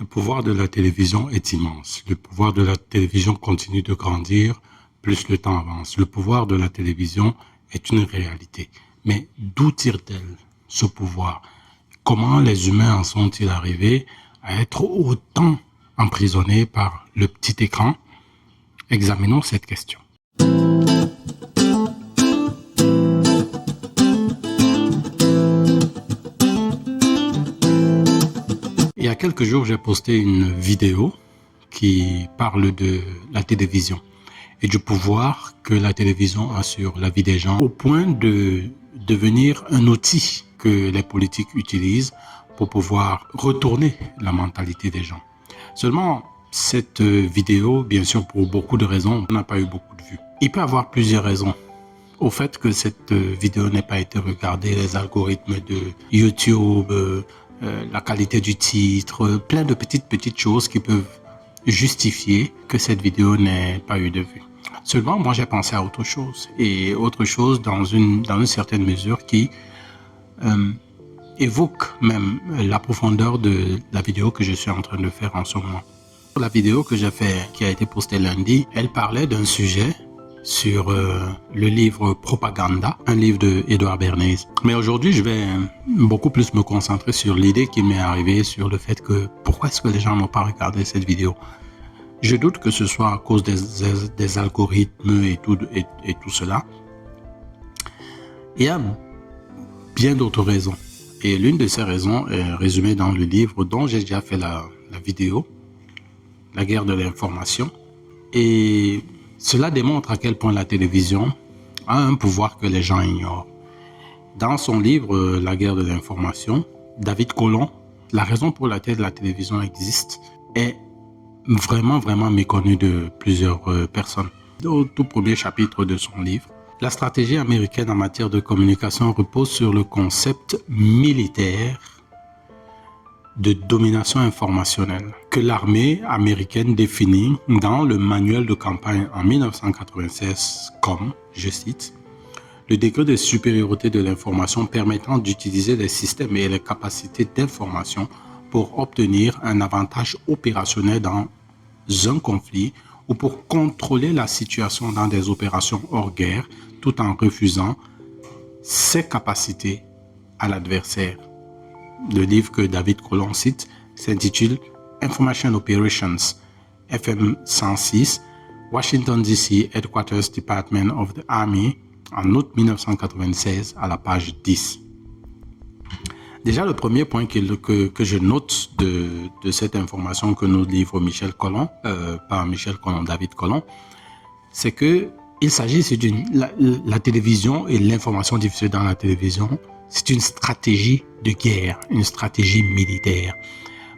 Le pouvoir de la télévision est immense. Le pouvoir de la télévision continue de grandir plus le temps avance. Le pouvoir de la télévision est une réalité. Mais d'où tire-t-elle ce pouvoir? Comment les humains en sont-ils arrivés à être autant emprisonnés par le petit écran? Examinons cette question. Il y a quelques jours, j'ai posté une vidéo qui parle de la télévision et du pouvoir que la télévision a sur la vie des gens, au point de devenir un outil que les politiques utilisent pour pouvoir retourner la mentalité des gens. Seulement, cette vidéo, bien sûr, pour beaucoup de raisons, n'a pas eu beaucoup de vues. Il peut y avoir plusieurs raisons au fait que cette vidéo n'ait pas été regardée, les algorithmes de YouTube, la qualité du titre, plein de petites choses qui peuvent justifier que cette vidéo n'ait pas eu de vue. Seulement, moi, j'ai pensé à autre chose, et autre chose dans une certaine mesure qui évoque même la profondeur de la vidéo que je suis en train de faire en ce moment. La vidéo que j'ai fait, qui a été postée lundi, elle parlait d'un sujet sur le livre Propaganda, un livre de Edouard Bernays. Mais aujourd'hui, je vais beaucoup plus me concentrer sur l'idée qui m'est arrivée sur le fait que pourquoi est-ce que les gens n'ont pas regardé cette vidéo. Je doute que ce soit à cause des algorithmes et tout cela. Il y a bien d'autres raisons. Et l'une de ces raisons est résumée dans le livre dont j'ai déjà fait la vidéo, La guerre de l'information. Et cela démontre à quel point la télévision a un pouvoir que les gens ignorent. Dans son livre La guerre de l'information, David Colon, la raison pour laquelle la télévision existe est vraiment méconnue de plusieurs personnes. Au tout premier chapitre de son livre, la stratégie américaine en matière de communication repose sur le concept militaire de domination informationnelle que l'armée américaine définit dans le manuel de campagne en 1996 comme, je cite, le degré de supériorité de l'information permettant d'utiliser les systèmes et les capacités d'information pour obtenir un avantage opérationnel dans un conflit ou pour contrôler la situation dans des opérations hors guerre tout en refusant ses capacités à l'adversaire. Le livre que David Colon cite s'intitule Information Operations, FM 106, Washington DC Headquarters Department of the Army, en août 1996 à la page 10. Déjà, le premier point que je note de cette information que nous livre Michel Colon, pas Michel Colon, David Colon, c'est que il s'agit la télévision et l'information diffusée dans la télévision, c'est une stratégie de guerre, une stratégie militaire.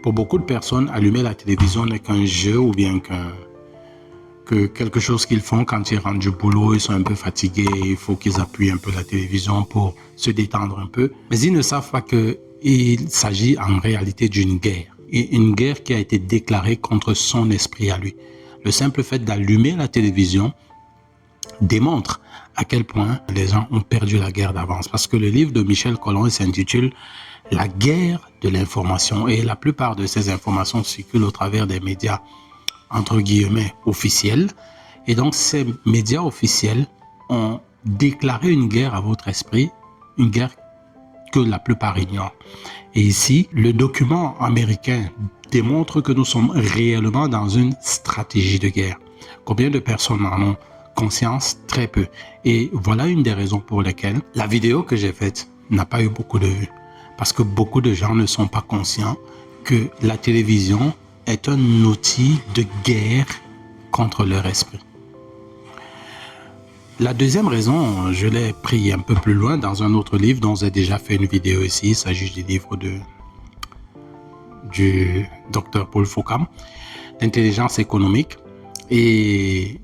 Pour beaucoup de personnes, allumer la télévision n'est qu'un jeu ou bien que quelque chose qu'ils font quand ils rentrent du boulot, ils sont un peu fatigués, il faut qu'ils appuient un peu la télévision pour se détendre un peu. Mais ils ne savent pas qu'il s'agit en réalité d'une guerre. Et une guerre qui a été déclarée contre son esprit à lui. Le simple fait d'allumer la télévision démontre à quel point les gens ont perdu la guerre d'avance. Parce que le livre de Michel Colon s'intitule « La guerre de l'information » et la plupart de ces informations circulent au travers des médias entre guillemets officiels. Et donc ces médias officiels ont déclaré une guerre à votre esprit, une guerre que la plupart ignorent. Et ici, le document américain démontre que nous sommes réellement dans une stratégie de guerre. Combien de personnes en ont conscience? Très peu. Et voilà une des raisons pour lesquelles la vidéo que j'ai faite n'a pas eu beaucoup de vues. Parce que beaucoup de gens ne sont pas conscients que la télévision est un outil de guerre contre leur esprit. La deuxième raison, je l'ai pris un peu plus loin dans un autre livre dont j'ai déjà fait une vidéo ici. Il s'agit du livre du Dr Paul Focam, d'intelligence économique. Et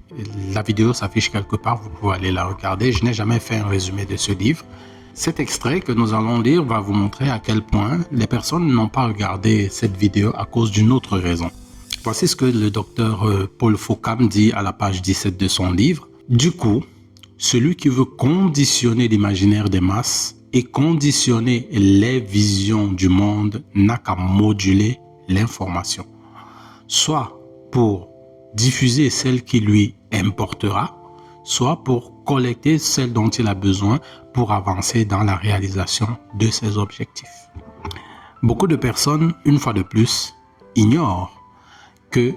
la vidéo s'affiche quelque part, vous pouvez aller la regarder. Je n'ai jamais fait un résumé de ce livre. Cet extrait que nous allons lire va vous montrer à quel point les personnes n'ont pas regardé cette vidéo à cause d'une autre raison. Voici ce que le docteur Paul Focam dit à la page 17 de son livre. Du coup, celui qui veut conditionner l'imaginaire des masses et conditionner les visions du monde n'a qu'à moduler l'information, soit pour diffuser celle qui lui importera, soit pour collecter celle dont il a besoin pour avancer dans la réalisation de ses objectifs. Beaucoup de personnes, une fois de plus, ignorent que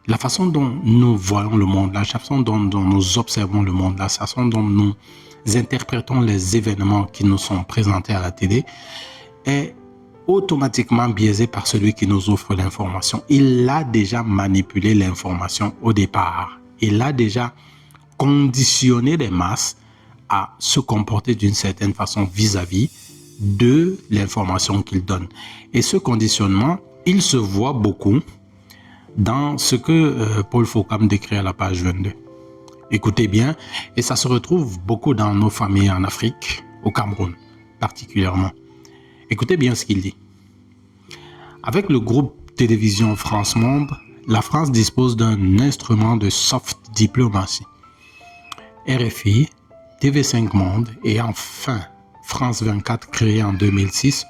la façon dont nous voyons le monde, la façon dont nous observons le monde, la façon dont nous interprétons les événements qui nous sont présentés à la télé est automatiquement biaisé par celui qui nous offre l'information. Il a déjà manipulé l'information au départ. Il a déjà conditionné les masses à se comporter d'une certaine façon vis-à-vis de l'information qu'il donne. Et ce conditionnement, il se voit beaucoup dans ce que Paul Focam décrit à la page 22. Écoutez bien, et ça se retrouve beaucoup dans nos familles en Afrique, au Cameroun particulièrement. Écoutez bien ce qu'il dit. Avec le groupe télévision France Monde, la France dispose d'un instrument de soft diplomatie. RFI, TV5 Monde et enfin France 24 créé en 2006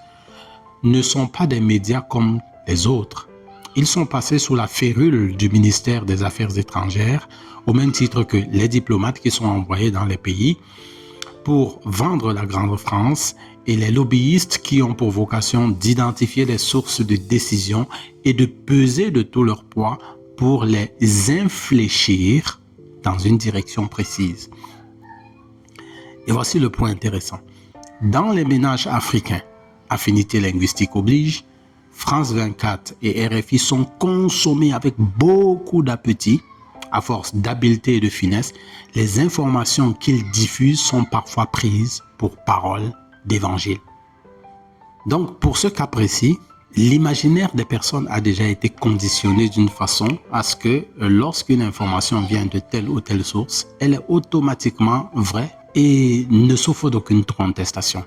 ne sont pas des médias comme les autres. Ils sont passés sous la férule du ministère des Affaires étrangères au même titre que les diplomates qui sont envoyés dans les pays pour vendre la grande France et les lobbyistes qui ont pour vocation d'identifier les sources de décision et de peser de tout leur poids pour les infléchir dans une direction précise. Et voici le point intéressant. Dans les ménages africains, affinité linguistique oblige, France 24 et RFI sont consommés avec beaucoup d'appétit. À force d'habileté et de finesse, les informations qu'ils diffusent sont parfois prises pour parole d'évangile. Donc, pour ce cas précis, l'imaginaire des personnes a déjà été conditionné d'une façon à ce que lorsqu'une information vient de telle ou telle source, elle est automatiquement vraie et ne souffre d'aucune contestation.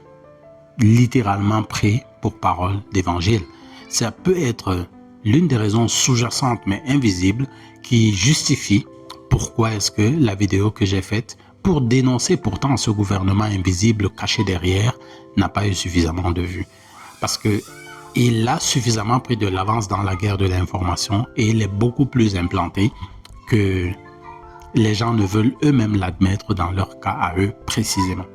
Littéralement pris pour parole d'évangile. Ça peut être l'une des raisons sous-jacentes mais invisibles qui justifie pourquoi est-ce que la vidéo que j'ai faite pour dénoncer pourtant ce gouvernement invisible caché derrière n'a pas eu suffisamment de vues. Parce que il a suffisamment pris de l'avance dans la guerre de l'information et il est beaucoup plus implanté que les gens ne veulent eux-mêmes l'admettre dans leur cas à eux précisément.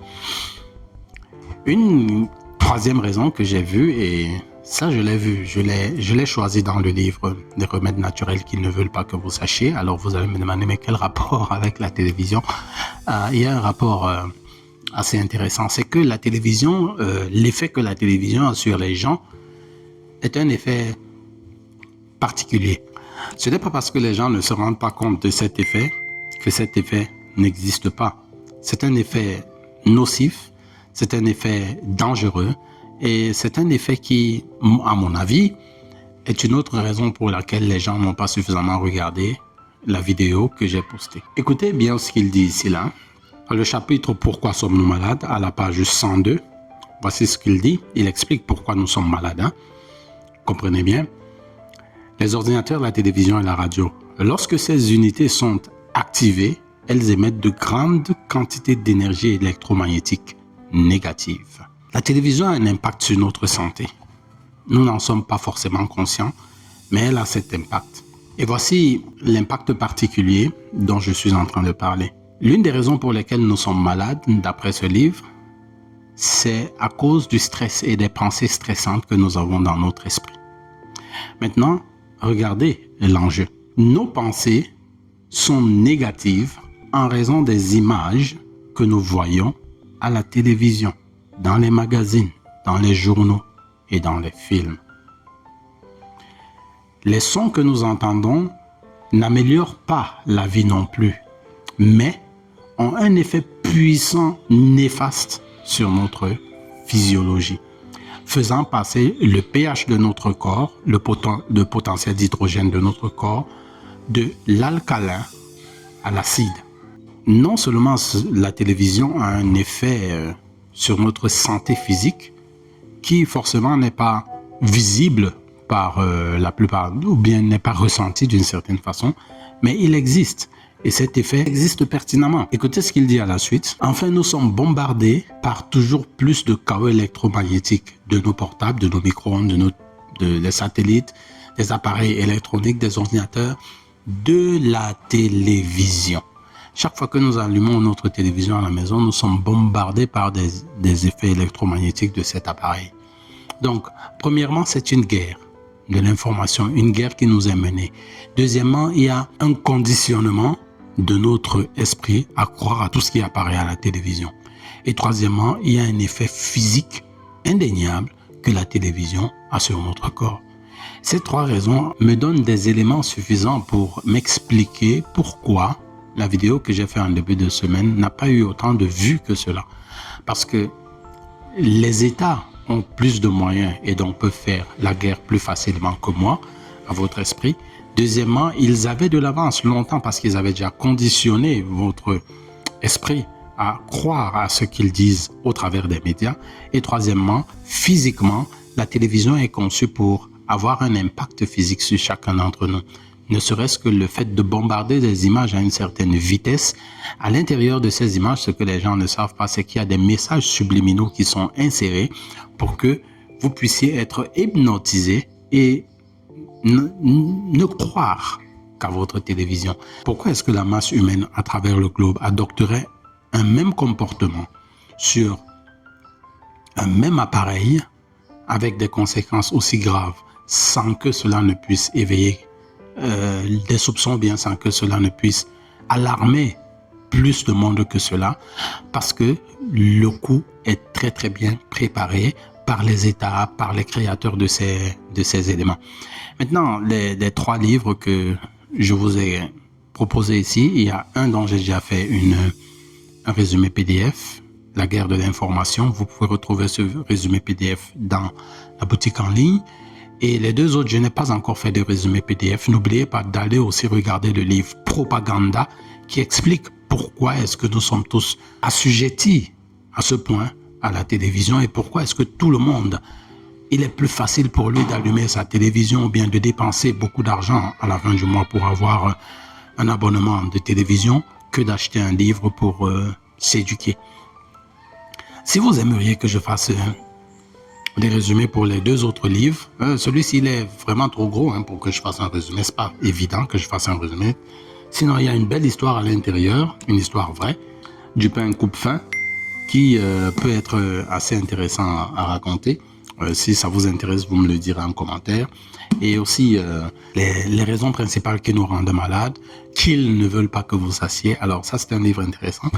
Une troisième raison que j'ai vue, et ça je l'ai vu, je l'ai choisi dans le livre des remèdes naturels qu'ils ne veulent pas que vous sachiez. Alors vous allez me demander mais quel rapport avec la télévision? Il y a un rapport assez intéressant, c'est que la télévision, l'effet que la télévision a sur les gens est un effet particulier. Ce n'est pas parce que les gens ne se rendent pas compte de cet effet que cet effet n'existe pas. C'est un effet nocif, c'est un effet dangereux et c'est un effet qui, à mon avis, est une autre raison pour laquelle les gens n'ont pas suffisamment regardé la vidéo que j'ai postée. Écoutez bien ce qu'il dit ici là. Le chapitre Pourquoi sommes-nous malades à la page 102. Voici ce qu'il dit. Il explique pourquoi nous sommes malades. Comprenez bien. Les ordinateurs, la télévision et la radio. Lorsque ces unités sont activées, elles émettent de grandes quantités d'énergie électromagnétique négative. La télévision a un impact sur notre santé. Nous n'en sommes pas forcément conscients, mais elle a cet impact. Et voici l'impact particulier dont je suis en train de parler. L'une des raisons pour lesquelles nous sommes malades, d'après ce livre, c'est à cause du stress et des pensées stressantes que nous avons dans notre esprit. Maintenant, regardez l'enjeu. Nos pensées sont négatives en raison des images que nous voyons à la télévision, dans les magazines, dans les journaux et dans les films. Les sons que nous entendons n'améliorent pas la vie non plus, mais ont un effet puissant, néfaste sur notre physiologie, faisant passer le pH de notre corps, le potentiel d'hydrogène de notre corps, de l'alcalin à l'acide. Non seulement la télévision a un effet sur notre santé physique, qui forcément n'est pas visible par la plupart, ou bien n'est pas ressenti d'une certaine façon, mais il existe. Et cet effet existe pertinemment. Écoutez ce qu'il dit à la suite. Enfin, nous sommes bombardés par toujours plus de chaos électromagnétiques de nos portables, de nos micro-ondes, des satellites, des appareils électroniques, des ordinateurs, de la télévision. Chaque fois que nous allumons notre télévision à la maison, nous sommes bombardés par des effets électromagnétiques de cet appareil. Donc, premièrement, c'est une guerre de l'information, une guerre qui nous est menée. Deuxièmement, il y a un conditionnement de notre esprit à croire à tout ce qui apparaît à la télévision. Et troisièmement, il y a un effet physique indéniable que la télévision a sur notre corps. Ces trois raisons me donnent des éléments suffisants pour m'expliquer pourquoi la vidéo que j'ai faite en début de semaine n'a pas eu autant de vues que cela. Parce que les États ont plus de moyens et donc peuvent faire la guerre plus facilement que moi, à votre esprit. Deuxièmement, ils avaient de l'avance longtemps parce qu'ils avaient déjà conditionné votre esprit à croire à ce qu'ils disent au travers des médias. Et troisièmement, physiquement, la télévision est conçue pour avoir un impact physique sur chacun d'entre nous. Ne serait-ce que le fait de bombarder des images à une certaine vitesse. À l'intérieur de ces images, ce que les gens ne savent pas, c'est qu'il y a des messages subliminaux qui sont insérés pour que vous puissiez être hypnotisé et ne croire qu'à votre télévision. Pourquoi est-ce que la masse humaine à travers le globe adopterait un même comportement sur un même appareil avec des conséquences aussi graves sans que cela ne puisse éveiller des soupçons, bien sans que cela ne puisse alarmer plus de monde que cela, parce que le coup est très très bien préparé par les États, par les créateurs de ces éléments. Maintenant, les trois livres que je vous ai proposés ici, il y a un dont j'ai déjà fait un résumé PDF, La guerre de l'information. Vous pouvez retrouver ce résumé PDF dans la boutique en ligne. Et les deux autres, je n'ai pas encore fait de résumé PDF. N'oubliez pas d'aller aussi regarder le livre Propaganda qui explique pourquoi est-ce que nous sommes tous assujettis à ce point à la télévision et pourquoi est-ce que tout le monde, il est plus facile pour lui d'allumer sa télévision ou bien de dépenser beaucoup d'argent à la fin du mois pour avoir un abonnement de télévision que d'acheter un livre pour s'éduquer. Si vous aimeriez que je fasse des résumés pour les deux autres livres, celui-ci il est vraiment trop gros pour que je fasse un résumé. C'est pas évident que je fasse un résumé. Sinon, il y a une belle histoire à l'intérieur, une histoire vraie, du pain coupe-faim, qui peut être assez intéressant à raconter. Si ça vous intéresse, vous me le direz en commentaire. Et aussi les raisons principales qui nous rendent malades, qu'ils ne veulent pas que vous sachiez. Alors ça, c'est un livre intéressant.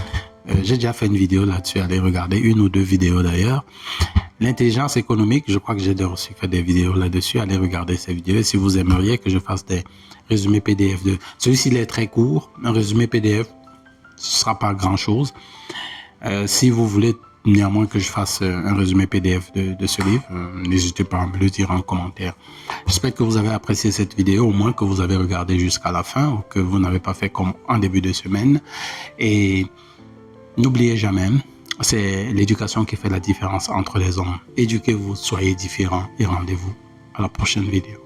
J'ai déjà fait une vidéo là-dessus, allez regarder, une ou deux vidéos d'ailleurs. L'intelligence économique, je crois que j'ai aussi fait des vidéos là-dessus, allez regarder ces vidéos. Et si vous aimeriez que je fasse des résumés PDF de... Celui-ci, il est très court, un résumé PDF, ce ne sera pas grand-chose. Si vous voulez néanmoins que je fasse un résumé PDF de ce livre, n'hésitez pas à me le dire en commentaire. J'espère que vous avez apprécié cette vidéo, au moins que vous avez regardé jusqu'à la fin, ou que vous n'avez pas fait comme en début de semaine. Et n'oubliez jamais, c'est l'éducation qui fait la différence entre les hommes. Éduquez-vous, soyez différents et rendez-vous à la prochaine vidéo.